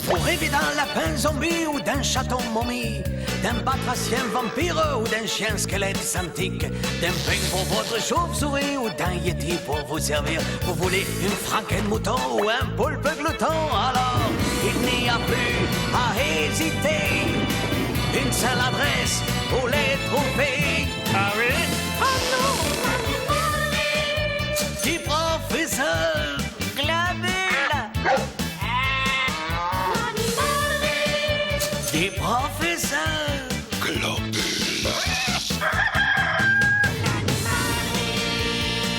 Vous rêvez d'un lapin zombie ou d'un chaton momie, d'un batracien vampire ou d'un chien squelette antique, d'un peigne pour votre chauve-souris ou d'un yeti pour vous servir. Vous voulez une franken-mouton ou un poulpe glouton? Alors, il n'y a plus à hésiter. Une seule adresse pour les trouver. Ah oui? Oh non! Du professeur Globule. Du professeur Globule.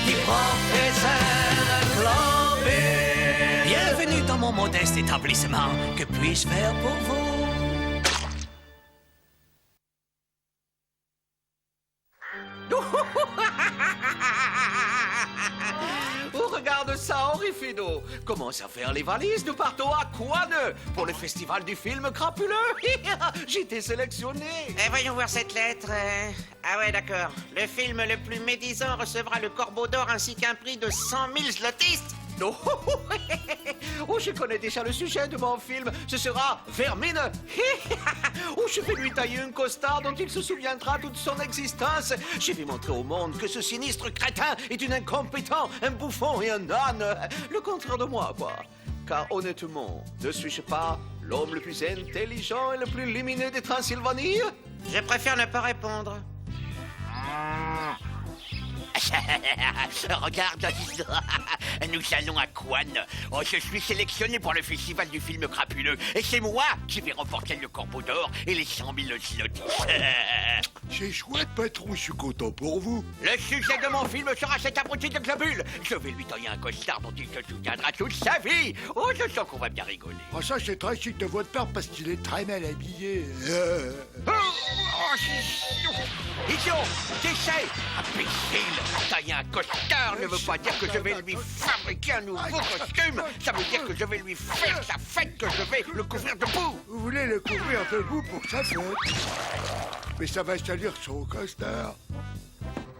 Du professeur Globule. Bienvenue dans mon modeste établissement. Que puis-je faire pour vous? Oh, regarde ça, Henri Fido. Commence à faire les valises, nous partons à Coineux pour le festival du film crapuleux. J'ai été sélectionné. Voyons voir cette lettre. Ah ouais, d'accord. Le film le plus médisant recevra le Corbeau d'Or ainsi qu'un prix de 100 000 zlotystes. Non. Oh, je connais déjà le sujet de mon film. Ce sera Vermine. Oh, je vais lui tailler un costard dont il se souviendra toute son existence. Je vais montrer au monde que ce sinistre crétin est un incompétent, un bouffon et un âne. Le contraire de moi, quoi. Car honnêtement, ne suis-je pas l'homme le plus intelligent et le plus lumineux de Transylvanie? Je préfère ne pas répondre. Regarde, nous allons à Cannes. Oh, je suis sélectionné pour le festival du film crapuleux. Et c'est moi qui vais remporter le Corbeau d'Or et les 100 000 zlotys. C'est chouette, patron, je suis content pour vous. Le sujet de mon film sera cet abruti de Globule. Je vais lui tailler un costard dont il se souviendra toute sa vie. Oh, je sens qu'on va bien rigoler. Oh, ça, c'est très chic de votre part parce qu'il est très mal habillé. Idiot, t'essayes, imbécile. Tailler un costard ne veut pas dire que je vais lui fabriquer un nouveau costume. Ça veut dire que je vais lui faire sa fête, que je vais le couvrir de boue. Vous voulez le couvrir de boue pour sa fête? Mais ça va salir son costard.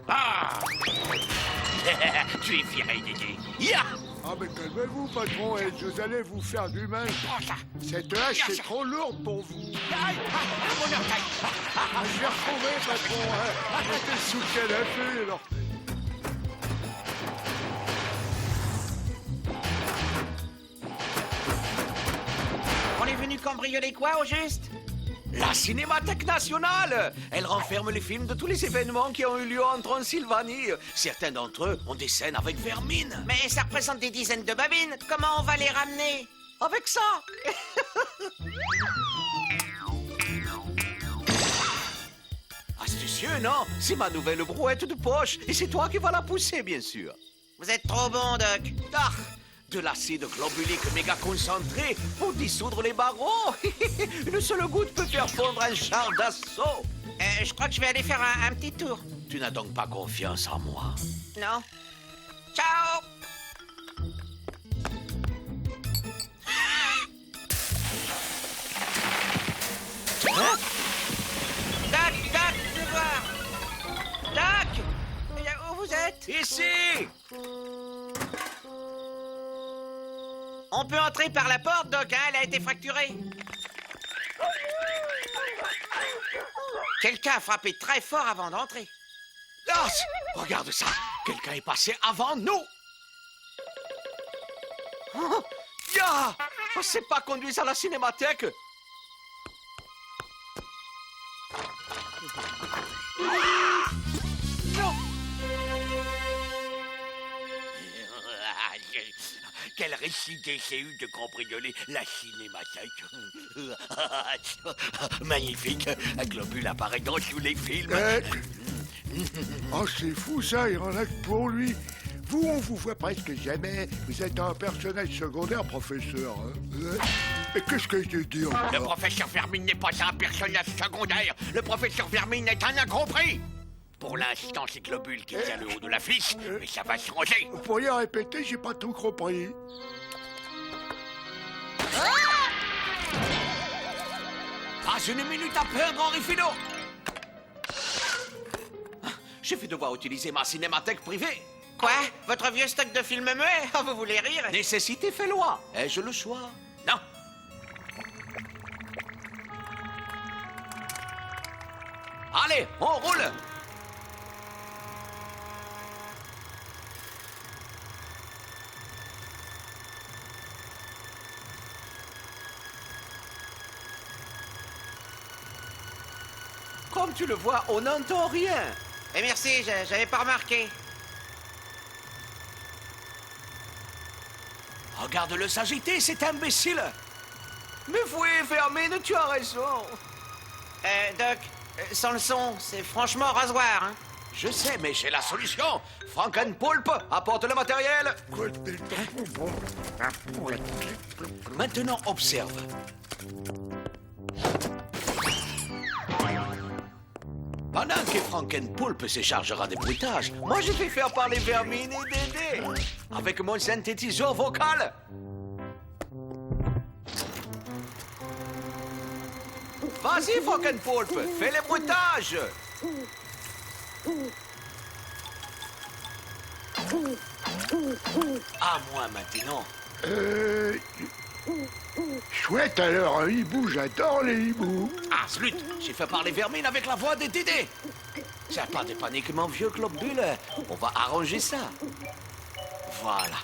Ah. Tu es viré, Dédé. Ya. Ah, mais calmez-vous, patron, et vous allez vous faire du mal. Prends ça. Cette hache est trop lourde pour vous. Aïe, mon orteil. Je vais retrouver, patron. Arrêtez sous quel effet, l'orteil. On est venu cambrioler quoi, au juste? La Cinémathèque nationale. Elle renferme les films de tous les événements qui ont eu lieu en Transylvanie. Certains d'entre eux ont des scènes avec Vermine. Mais ça représente des dizaines de babines. Comment on va les ramener? Avec ça. Astucieux, non? C'est ma nouvelle brouette de poche. Et c'est toi qui vas la pousser, bien sûr. Vous êtes trop bon, Doc. Ah, de l'acide globulique méga concentré pour dissoudre les barreaux. Une seule goutte peut faire fondre un char d'assaut. Je crois que je vais aller faire un petit tour. Tu n'as donc pas confiance en moi? Non. Ciao! Hein? Doc, je veux voir. Doc! Où vous êtes? Ici! On peut entrer par la porte, Doc, hein? Elle a été fracturée. Quelqu'un a frappé très fort avant d'entrer. Ah, regarde ça! Quelqu'un est passé avant nous! Oh, ya! On s'est pas conduit à la cinémathèque! Non! Quelle récit j'ai eu de cambrioler la cinémathèque. Magnifique. Un globule apparaît dans tous les films. Oh, c'est fou, ça, il y en a que pour lui. Vous, on vous voit presque jamais. Vous êtes un personnage secondaire, professeur. Hein? Mais qu'est-ce que je dis encore? Le professeur Vermine n'est pas un personnage secondaire. Le professeur Vermine est un incompris. Pour l'instant, c'est Globule qui tient le haut de l'affiche, mais ça va changer. Vous pourriez répéter, j'ai pas tout compris. Pas une minute à perdre, Henri Fido! Je vais devoir utiliser ma cinémathèque privée. Quoi? Votre vieux stock de films muets? Oh, vous voulez rire? Nécessité fait loi. Ai-je le choix? Non. Allez, on roule. Comme tu le vois, on n'entend rien. Et merci, j'avais pas remarqué. Regarde-le s'agiter, cet imbécile. Mais oui, Vermine, tu as raison. Doc, sans le son, c'est franchement rasoir, hein. Je sais, mais j'ai la solution. Frankenpoolpe, apporte le matériel. Maintenant, observe. Pendant que Frankenpoolpe se chargera des bruitages, Moi, je vais faire parler Vermine et Dédé. avec mon synthétiseur vocal. Vas-y, Frankenpoolpe, fais les bruitages. À moi maintenant. Chouette alors, un hibou, j'adore les hiboux. Ah, zlut, j'ai fait parler Vermine avec la voix de Dédé. C'est pas de panique, mon vieux globule. On va arranger ça. Voilà.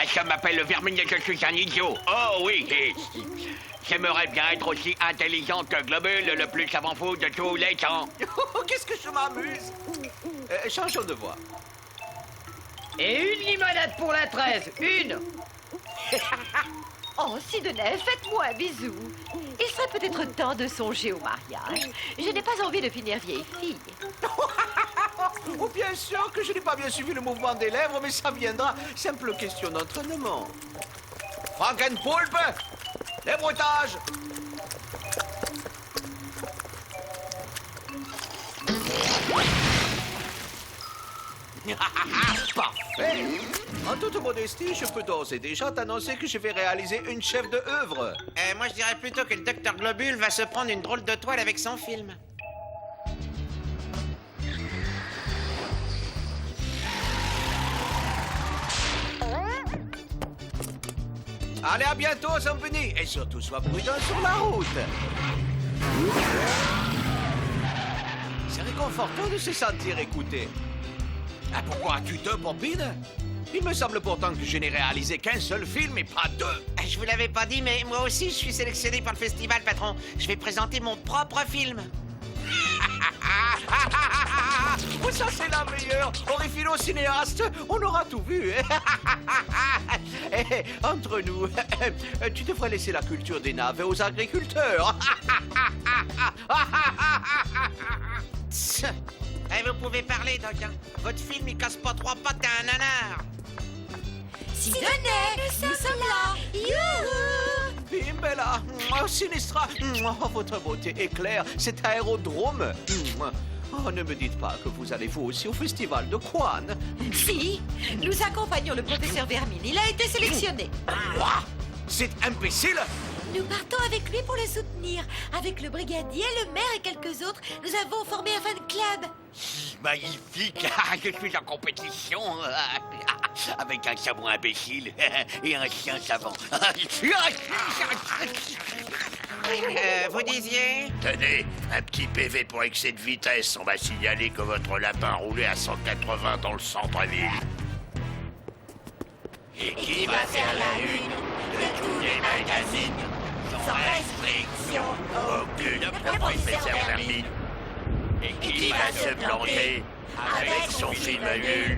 Je m'appelle Vermine et je suis un idiot. Oh oui, j'aimerais bien être aussi intelligent que Globule, le plus savant fou de tous les temps. Oh, qu'est-ce que je m'amuse. Changeons de voix. Et une limonade pour la 13, une. Oh, Sidonet, faites-moi un bisou. Il serait peut-être temps de songer au mariage. Je n'ai pas envie de finir vieille fille. Oh, bien sûr que je n'ai pas bien suivi le mouvement des lèvres, mais ça viendra. Simple question d'entraînement. Frankenpoolpe, les bruitages. Parfait. En toute modestie, je peux d'ores et déjà t'annoncer que je vais réaliser une chef d'œuvre. Moi, je dirais plutôt que le docteur Globule va se prendre une drôle de toile avec son film. Allez, à bientôt, Zampini. Et surtout, sois prudent sur la route. C'est réconfortant de se sentir écouté. Ah, pourquoi as-tu deux bobines? Il me semble pourtant que je n'ai réalisé qu'un seul film et pas deux. Je vous l'avais pas dit, mais moi aussi, je suis sélectionné par le festival, patron. Je vais présenter mon propre film. Oh, ça, c'est la meilleure. Orifino cinéaste, on aura tout vu. Eh, entre nous, tu devrais laisser la culture des navets aux agriculteurs. Vous pouvez parler, Doc. Hein. Votre film, il casse pas trois pattes à un nanar. Sidonet, nous sommes là. Youhou! Bimbella, Sinistra, votre beauté éclaire cet aérodrome. Oh, ne me dites pas que vous allez vous aussi au festival de Quan. Si, nous accompagnons le professeur Vermine. Il a été sélectionné. Quoi? C'est imbécile? Nous partons avec lui pour le soutenir. Avec le brigadier, le maire et quelques autres, nous avons formé un fan club. Magnifique. Je suis en compétition avec un savant imbécile et un chien savant. Vous disiez? Tenez, un petit PV pour excès de vitesse. On va signaler que votre lapin roulait à 180 dans le centre-ville. Et qui va faire la une de tous les magazines sans restriction aucune pour professeur Vermine. Et qui va se planter avec son film nul?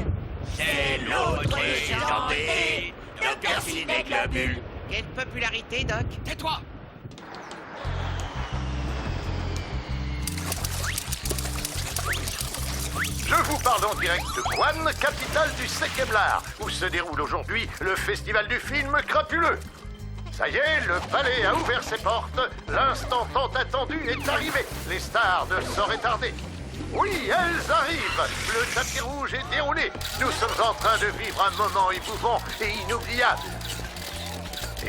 C'est l'autre légendé, Dr. Ciné Globule. Quelle popularité, Doc? Tais-toi! Je vous parle en direct de Quan, capitale du Sekeblar, où se déroule aujourd'hui le festival du film crapuleux. Ça y est, le palais a ouvert ses portes, l'instant tant attendu est arrivé. Les stars ne sauraient tarder. Oui, elles arrivent. Le tapis rouge est déroulé. Nous sommes en train de vivre un moment émouvant et inoubliable.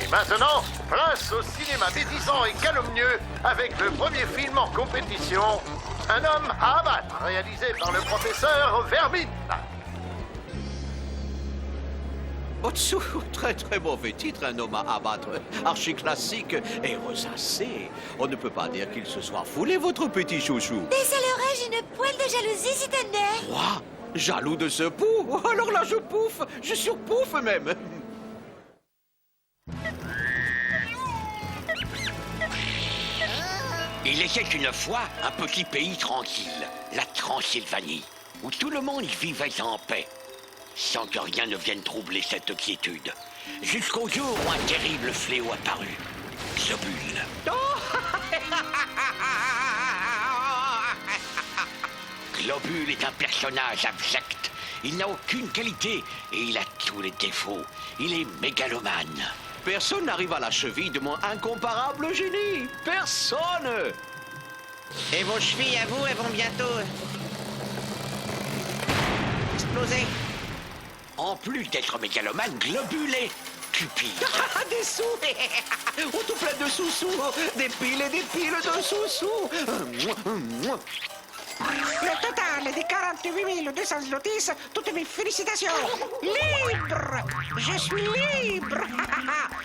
Et maintenant, place au cinéma médisant et calomnieux avec le premier film en compétition, Un homme à abattre, réalisé par le professeur Vermine. Au-dessous, très très mauvais titre, un homme à abattre, archi-classique et ressassé. On ne peut pas dire qu'il se soit foulé, votre petit chouchou. Désolerais-je une poêle de jalousie si tenait? Quoi? Jaloux de ce pou? Alors là, je pouffe, je surpouffe même. Il était une fois un petit pays tranquille, la Transylvanie, où tout le monde vivait en paix, sans que rien ne vienne troubler cette quiétude. Jusqu'au jour où un terrible fléau apparut, Globule. Globule est un personnage abject. Il n'a aucune qualité et il a tous les défauts. Il est mégalomane. Personne n'arrive à la cheville de mon incomparable génie. Personne. Et vos chevilles à vous, elles vont bientôt exploser. En plus d'être mégalomane, Globule est cupide. Des sous. Oh, tout plein de sous-sous. Des piles et des piles de sous-sous. Le total est de 48 200 zlotys. Toutes mes félicitations. Libre. Je suis libre.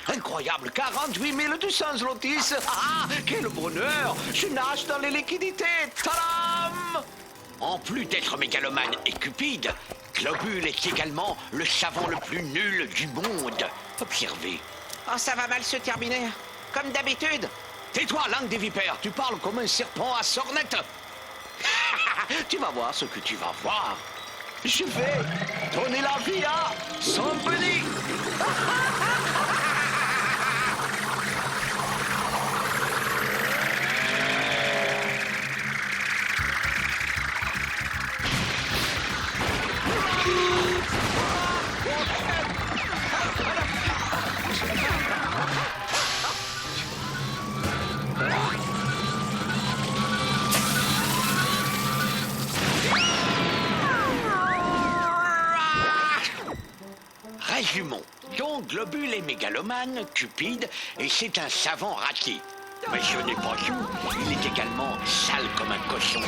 Incroyable, 48 200 zlotys. Ah, quel bonheur. Je nage dans les liquidités. Tadam! En plus d'être mégalomane et cupide, Globule est également le savant le plus nul du monde. Observez. Oh, ça va mal se terminer. Comme d'habitude. Tais-toi, langue des vipères. Tu parles comme un serpent à sornette. Tu vas voir ce que tu vas voir. Je vais donner la vie à somebody. Résumons. Donc, Globule est mégalomane, cupide, et c'est un savant raté. Mais ce n'est pas tout. Il est également sale comme un cochon.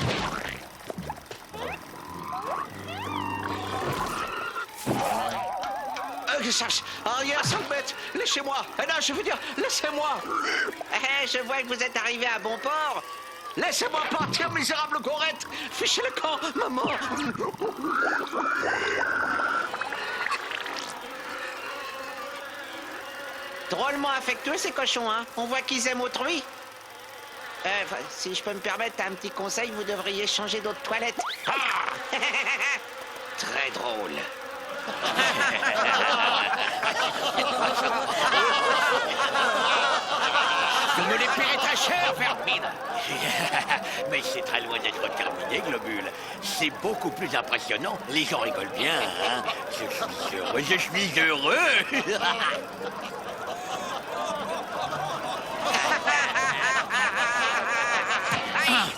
Arrière, sale bête. Laissez-moi. Eh non, je veux dire, laissez-moi. Je vois que vous êtes arrivé à bon port. Laissez-moi partir, misérable gorette. Fichez le camp, maman. Drôlement affectueux, ces cochons, hein. On voit qu'ils aiment autrui. Si je peux me permettre un petit conseil, vous devriez changer d'autres toilettes. Ah! Très drôle. Vous me les paierez très cher, Vermine. Mais c'est très loin d'être terminé, Globule. C'est beaucoup plus impressionnant. Les gens rigolent bien, hein. Je suis heureux, je suis heureux.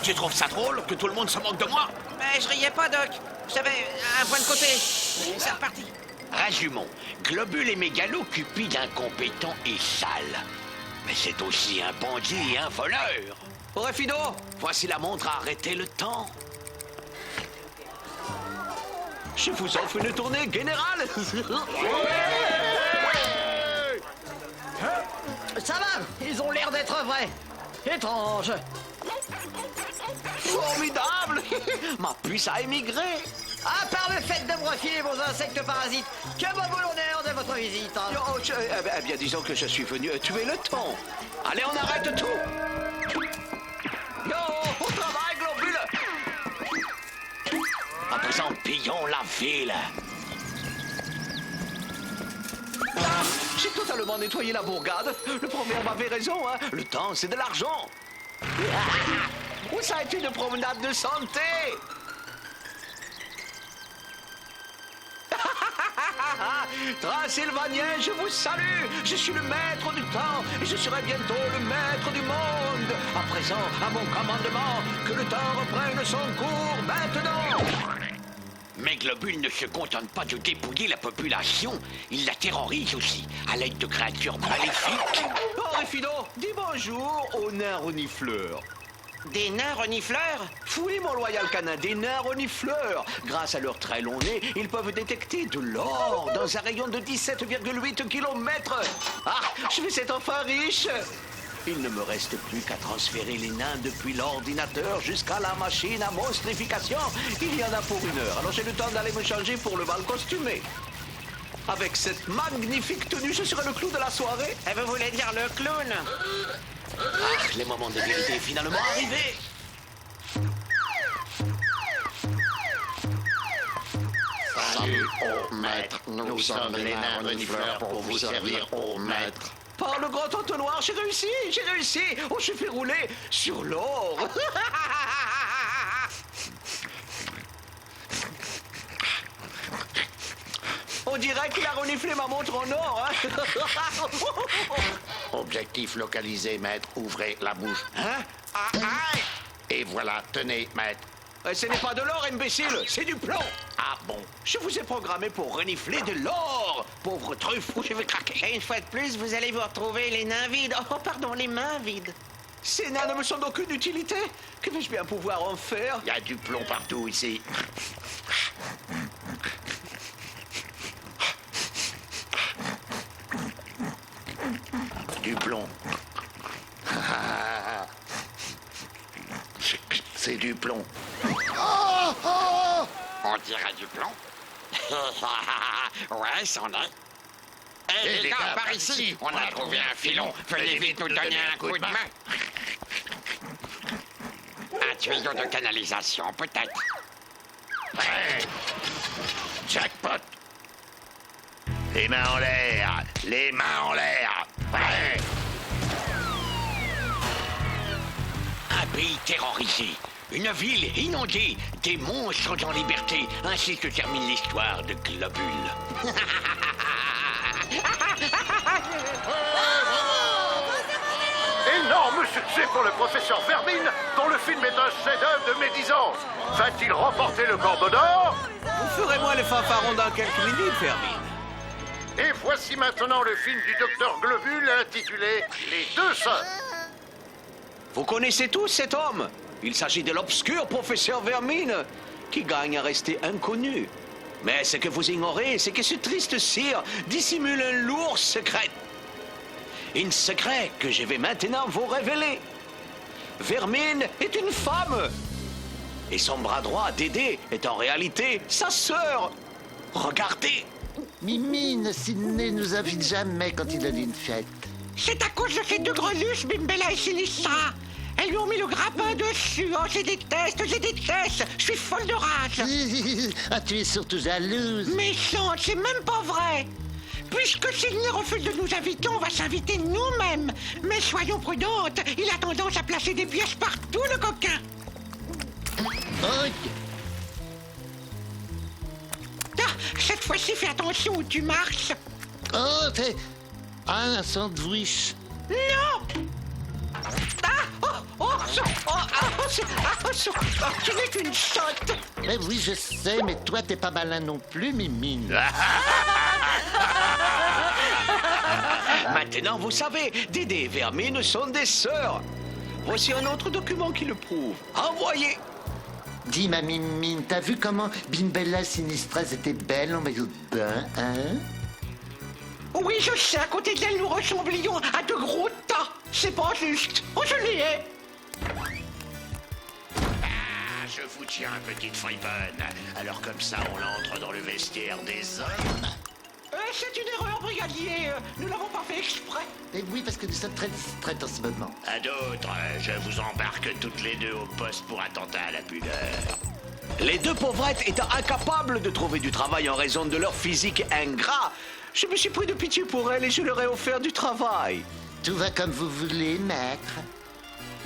Tu trouves ça drôle que tout le monde se moque de moi? Mais je riais pas, Doc. J'avais un point de côté. C'est reparti. Résumons. Globule est mégalo, cupide, incompétent et sale. Mais c'est aussi un bandit et un voleur. Refido, voici la montre à arrêter le temps. Je vous offre une tournée générale. Ça va, ils ont l'air d'être vrais. Étrange. Formidable. Ma puce a émigré. À part le fait de me refiler vos insectes parasites, que me vaut l'honneur de votre visite. Oh, eh bien, disons que je suis venu tuer le temps. Allez, on arrête tout. Yo, au travail, Globule. À présent, pillons la ville. Ah, j'ai totalement nettoyé la bourgade. Le premier m'avait raison, hein. Le temps, c'est de l'argent. Où ça a été une promenade de santé? Transylvanien, je vous salue. Je suis le maître du temps et je serai bientôt le maître du monde. À présent, à mon commandement, que le temps reprenne son cours maintenant. Mais Globule ne se contente pas de dépouiller la population, il la terrorise aussi, à l'aide de créatures maléfiques. Oh, Refido, dis bonjour au nain renifleur. Des nains renifleurs? Oui, mon loyal canin, des nains renifleurs. Grâce à leur très long nez, ils peuvent détecter de l'or dans un rayon de 17,8 km. Ah, je vais être enfin riche. Il ne me reste plus qu'à transférer les nains depuis l'ordinateur jusqu'à la machine à monstrification. Il y en a pour 1 heure, alors j'ai le temps d'aller me changer pour le bal costumé. Avec cette magnifique tenue, je serai le clown de la soirée. Vous voulez dire le clown? Ah, les moments de vérité est finalement arrivé. Salut, ô maître. Nous sommes les nains renifleurs pour vous servir, ô maître. Par le grand entonnoir, j'ai réussi, j'ai réussi. Oh, je fais rouler sur l'or. On dirait qu'il a reniflé ma montre en or, hein. Objectif localisé, maître. Ouvrez la bouche. Hein? Et voilà, tenez, maître. Ce n'est pas de l'or, imbécile, c'est du plomb. Ah bon? Je vous ai programmé pour renifler de l'or. Pauvre truffe, je vais craquer. Et une fois de plus, vous allez vous retrouver les nains vides. Oh, pardon, les mains vides. Ces nains ne me sont d'aucune utilité. Que vais-je bien pouvoir en faire? Il y a du plomb partout ici. Du plomb. C'est du plomb. On dirait du plomb. Ouais, c'en est. Eh les gars, par ici, on a trouvé un filon. Venez vite nous donner un coup de main. Un tuyau de canalisation, peut-être. Ouais. Jackpot. Les mains en l'air. Les mains en l'air. Ouais. Un pays terrorisé, une ville inondée, des monstres en liberté, ainsi se termine l'histoire de Globule. Énorme succès pour le professeur Vermine, dont le film est un chef-d'œuvre de médisance. Va-t-il remporter le Corbeau d'Or? Vous ferez moi les fanfarons dans quelques minutes, Vermine. Et voici maintenant le film du docteur Globule intitulé Les Deux Sœurs. Vous connaissez tous cet homme? Il s'agit de l'obscur professeur Vermine, qui gagne à rester inconnu. Mais ce que vous ignorez, c'est que ce triste cire dissimule un lourd secret. Un secret que je vais maintenant vous révéler. Vermine est une femme. Et son bras droit, Dédé, est en réalité sa sœur. Regardez. Mimine, Sidney nous invite jamais quand il a une fête. C'est à cause de ces deux greluches, Bimbella et Sinistra. Elles lui ont mis le grappin dessus. Oh, je déteste. Je suis folle de rage. Ah, tu es surtout jalouse. Méchante, c'est même pas vrai. Puisque Sidney refuse de nous inviter, on va s'inviter nous-mêmes. Mais soyons prudentes, il a tendance à placer des pièges partout, le coquin. Oh. Ah, cette fois-ci, fais attention où tu marches. Oh, t'es... Ah, un sandwich. Non. Tu n'es qu'une sotte. Mais oui, je sais, mais toi, t'es pas malin non plus, Mimine. Maintenant, vous savez, Dédé et Vermine sont des sœurs. Voici un autre document qui le prouve. Envoyez. Dis, ma Mimine, t'as vu comment Bimbella Sinistra était belle en maillot de bain, hein? Oui, je sais, à côté d'elle, nous ressemblions à de gros tas. C'est pas juste. Oh, je l'y ai. Je vous tiens, petite friponne. Alors comme ça, on entre dans le vestiaire des hommes. C'est une erreur, brigadier. Nous l'avons pas fait exprès. Et oui, parce que nous sommes très distraites en ce moment. À d'autres, je vous embarque toutes les deux au poste pour attentat à la pudeur. Les deux pauvrettes étant incapables de trouver du travail en raison de leur physique ingrat, je me suis pris de pitié pour elles et je leur ai offert du travail. Tout va comme vous voulez, maître.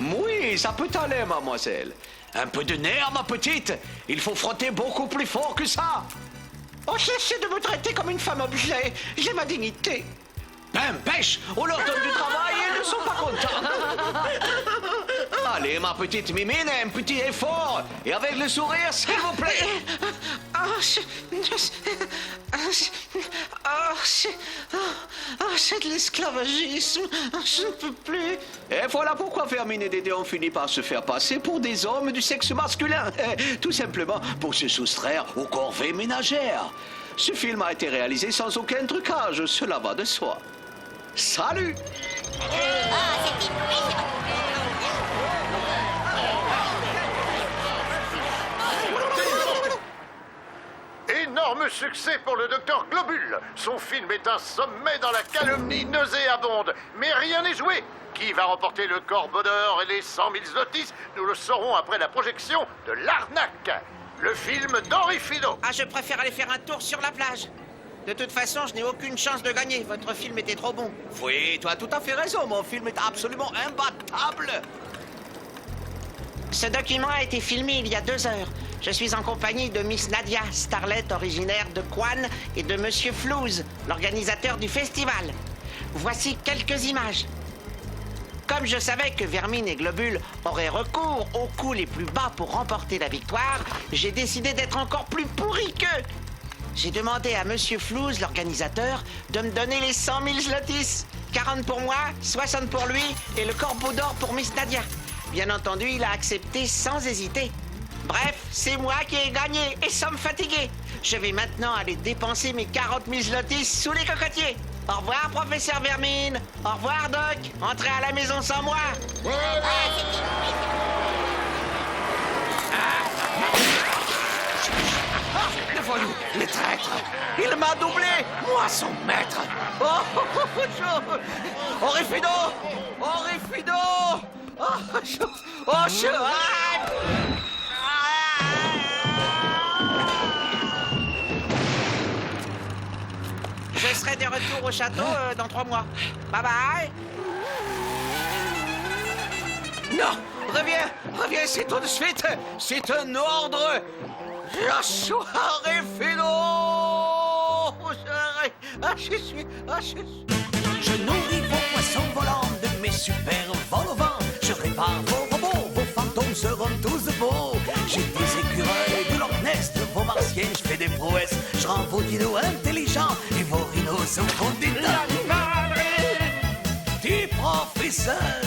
Oui, ça peut aller, mademoiselle. Un peu de nerf, ma petite. Il faut frotter beaucoup plus fort que ça. Oh, cessez de me traiter comme une femme objet. J'ai ma dignité. Ben, pêche, on leur donne du travail et ils ne sont pas contents. Allez, ma petite Mimine, un petit effort. Et avec le sourire, s'il vous plaît. C'est de l'esclavagisme. Je ne peux plus. Et voilà pourquoi Vermine et Dédé ont fini par se faire passer pour des hommes du sexe masculin. Tout simplement pour se soustraire aux corvées ménagères. Ce film a été réalisé sans aucun trucage, cela va de soi. Salut! Énorme succès pour le docteur Globule. Son film est un sommet dans la calomnie nauséabonde. Mais rien n'est joué. Qui va remporter le Corbeau d'Or et les 100 000 zlotys? Nous le saurons après la projection de L'Arnaque, le film d'Henri Fido. Ah, je préfère aller faire un tour sur la plage. De toute façon, je n'ai aucune chance de gagner. Votre film était trop bon. Oui, tu as tout à fait raison. Mon film est absolument imbattable. Ce document a été filmé il y a 2 heures. Je suis en compagnie de Miss Nadia, starlet originaire de Quan, et de Monsieur Flouze, l'organisateur du festival. Voici quelques images. Comme je savais que Vermine et Globule auraient recours aux coups les plus bas pour remporter la victoire, j'ai décidé d'être encore plus pourri qu'eux. J'ai demandé à Monsieur Flouze, l'organisateur, de me donner les 100 000 zlotys. 40 pour moi, 60 pour lui et le Corbeau d'Or pour Miss Nadia. Bien entendu, il a accepté sans hésiter. Bref, c'est moi qui ai gagné et sans me fatiguer. Je vais maintenant aller dépenser mes 40 000 zlotys sous les cocotiers. Au revoir, professeur Vermine. Au revoir, Doc. Entrez à la maison sans moi. Le voyou, les traîtres. Il m'a doublé. Moi, son maître. Henri Fido. Henri Fido. Je serai de retour au château dans 3 mois. Bye bye. Non, reviens, c'est tout de suite. C'est un ordre. Je nourris vos poissons volants de mes super vols au vent. Je répare vos robots, vos fantômes seront tous beaux. J'ai des écureuils de Loch Ness, de vos martiens, je fais des prouesses. Je rends vos dinos intelligents et vos rhinos sont fondés. Petit professeur.